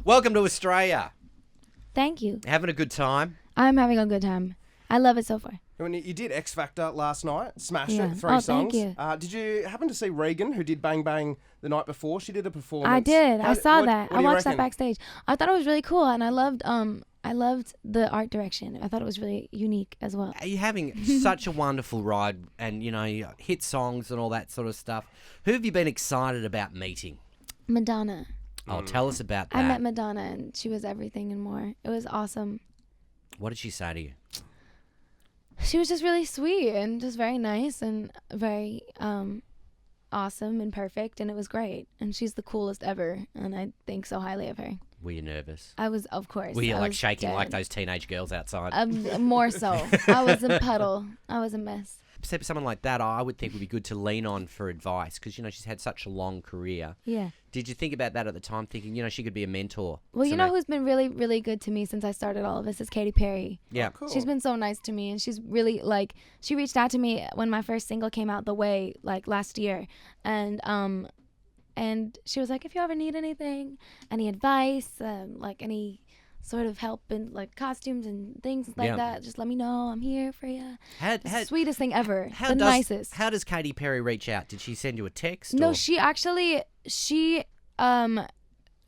Welcome to Australia. Thank you. Having a good time? I'm having a good time. I love it so far. When you did X Factor last night, smashed Yeah. it, 3 Oh, songs. thank you. Did you happen to see Regan, who did Bang Bang the night before? She did a performance. I did. I saw what- that. what I do you watched that reckon? backstage. I thought it was really cool, and I loved the art direction. I thought it was really unique as well. Are you having such a wonderful ride and, you hit songs and all that sort of stuff? Who have you been excited about meeting? Madonna. Oh, tell us about that. I met Madonna, and she was everything and more. It was awesome. What did she say to you? She was just really sweet and just very nice and very awesome and perfect, and it was great. And she's the coolest ever, and I think so highly of her. Were you nervous? I was, of course. Were you I like was shaking like dead. those teenage girls outside? More so. I was a puddle. I was a mess. Someone like that, I would think would be good to lean on for advice because, she's had such a long career. Yeah. Did you think about that at the time, thinking, she could be a mentor? Well, to you know me? who's been really, really good to me since I started all of this is Katy Perry. Yeah. Cool. She's been so nice to me, and she's really, she reached out to me when my first single came out, The Way, last year. And she was like, if you ever need anything, any advice, any sort of help in, costumes and things like that, just let me know. I'm here for you. The sweetest thing ever. The nicest. How does Katy Perry reach out? Did she send you a text? No, or? she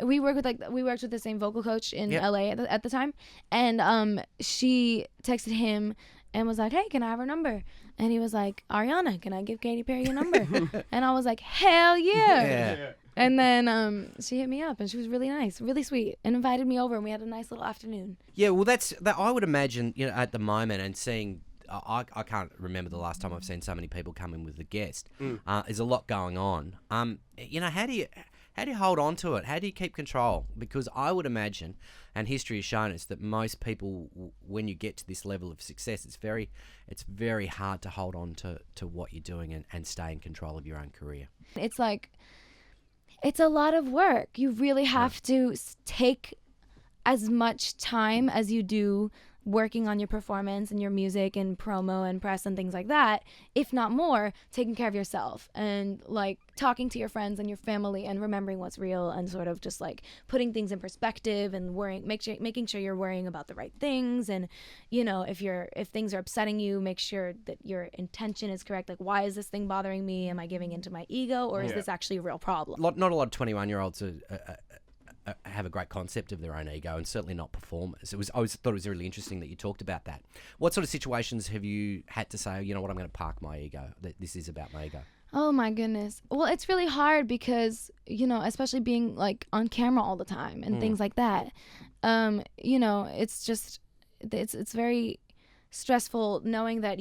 we worked with the same vocal coach in LA at the time, and she texted him and was like, hey, can I have her number? And he was like, Ariana, can I give Katy Perry your number? And I was like, hell yeah. And then she hit me up, and she was really nice, really sweet, and invited me over, and we had a nice little afternoon. Yeah, well, that I would imagine, at the moment, and seeing, I can't remember the last time I've seen so many people come in with a guest. There's a lot going on. How do you hold on to it? How do you keep control? Because I would imagine, and history has shown us, that most people, when you get to this level of success, it's very hard to hold on to what you're doing and stay in control of your own career. It's a lot of work. You really have to take as much time as you do working on your performance and your music and promo and press and things like that, if not more, taking care of yourself and talking to your friends and your family and remembering what's real and sort of just putting things in perspective and making sure you're worrying about the right things, and if things are upsetting you, make sure that your intention is correct. Why is this thing bothering me? Am I giving into my ego, or is this actually a real problem? Not a lot of 21-year-olds have a great concept of their own ego, and certainly not performers. I always thought it was really interesting that you talked about that. What sort of situations have you had to say, you know what, I'm going to park my ego, that this is about my ego? Oh my goodness. Well, it's really hard because, especially being on camera all the time and things like that. It's just, it's very stressful knowing that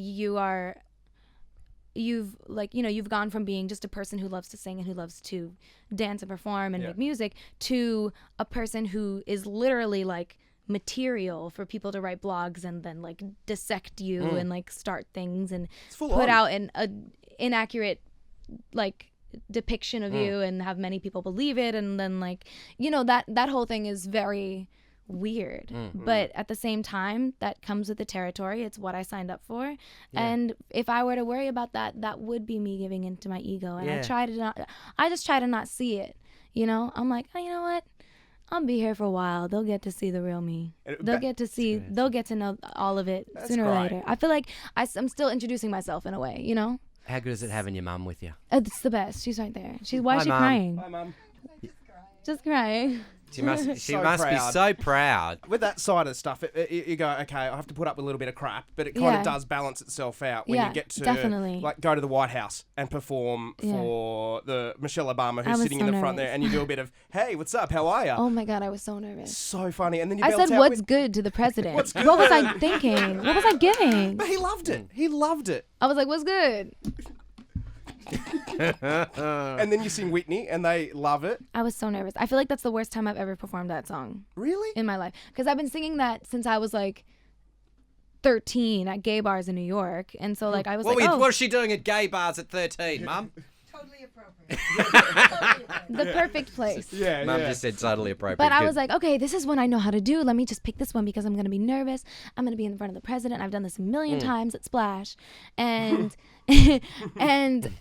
you've gone from being just a person who loves to sing and who loves to dance and perform and make music to a person who is literally material for people to write blogs and then dissect you and start things and put out an inaccurate depiction of you and have many people believe it, and then that whole thing is very weird. But at the same time, that comes with the territory. It's what I signed up for. And if I were to worry about that would be me giving into my ego. And I just try to not see it. I'm like, oh, you know what? I'll be here for a while. They'll get to see the real me. They'll get to know all of it sooner or later. I feel like I'm still introducing myself in a way, How good is it having your mum with you? It's the best. She's right there. Why is she Mum. crying? Hi, Mum. Just crying. She must be proud. so proud. With that side of stuff, you go, okay, I have to put up a little bit of crap, but it kind of does balance itself out when you get to definitely. Go to the White House and perform for the Michelle Obama who's sitting so in the front nervous. there, and you do a bit of, hey, what's up? How are you? Oh my God, I was so nervous. So funny. And then you I belt said, out what's with, good to the president? What's What was I good? thinking? What was I giving? But he loved it. He loved it. I was like, what's good? And then you sing Whitney, and they love it. I was so nervous. I feel like that's the worst time I've ever performed that song Really? in my life. Because I've been singing that since I was 13 at gay bars in New York. And so I was What oh, was she doing at gay bars at 13, Mum? Totally appropriate. the perfect place. Yeah, Mum yeah. just said totally appropriate. But I Good. was like, okay, this is one I know how to do. Let me just pick this one because I'm going to be nervous. I'm going to be in front of the president. I've done this a million times at Splash. And and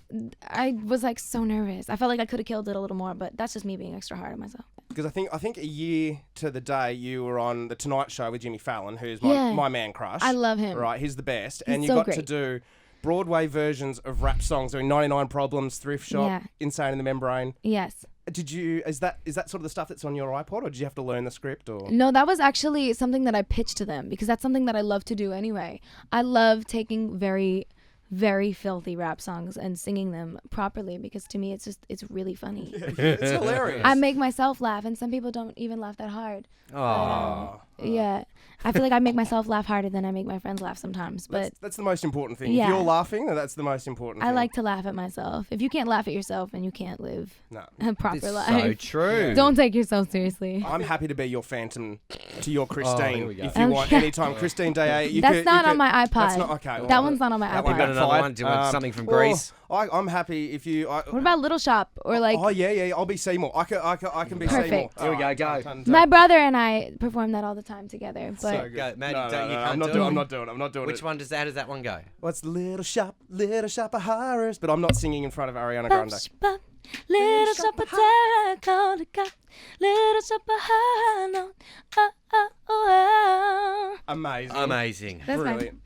I was so nervous. I felt like I could have killed it a little more, but that's just me being extra hard on myself. Because I think a year to the day you were on the Tonight Show with Jimmy Fallon, who's my man crush. I love him. Right, he's the best. He's and you so got great. to do Broadway versions of rap songs, doing 99 Problems, Thrift Shop, Yeah. Insane in the Membrane. Yes. Is that sort of the stuff that's on your iPod, or did you have to learn the script? Or No, that was actually something that I pitched to them because that's something that I love to do anyway. I love taking very, very filthy rap songs and singing them properly because to me it's really funny. it's hilarious. I make myself laugh, and some people don't even laugh that hard. Oh. Yeah, I feel like I make myself laugh harder than I make my friends laugh sometimes. But That's the most important thing. Yeah. If you're laughing, then that's the most important I thing. like to laugh at myself. If you can't laugh at yourself, then you can't live No. a proper It's life. so true. Don't take yourself seriously. I'm happy to be your phantom to your Christine. here we go. If you want, Okay. anytime. Christine Day. That's not on my iPod. That's not, okay. well, That one's not on my that iPod. one We've got another backfired. one. Do you want something from Greece? I'm happy if you. What about Little Shop or like Oh yeah. I'll be Seymour. I can be Perfect. Seymour. Here we go, Alright, go. done. my brother and I perform that all the time together. But So good. Go, Maddie, No, don't- you no, can't I'm not do doing. it. I'm not doing Which it. one how does that one go? What's little shop of horrors? But I'm not singing in front of Ariana Grande. Little shop of terracotta, little shop of Harlem. Amazing. Amazing. That's fine. Brilliant.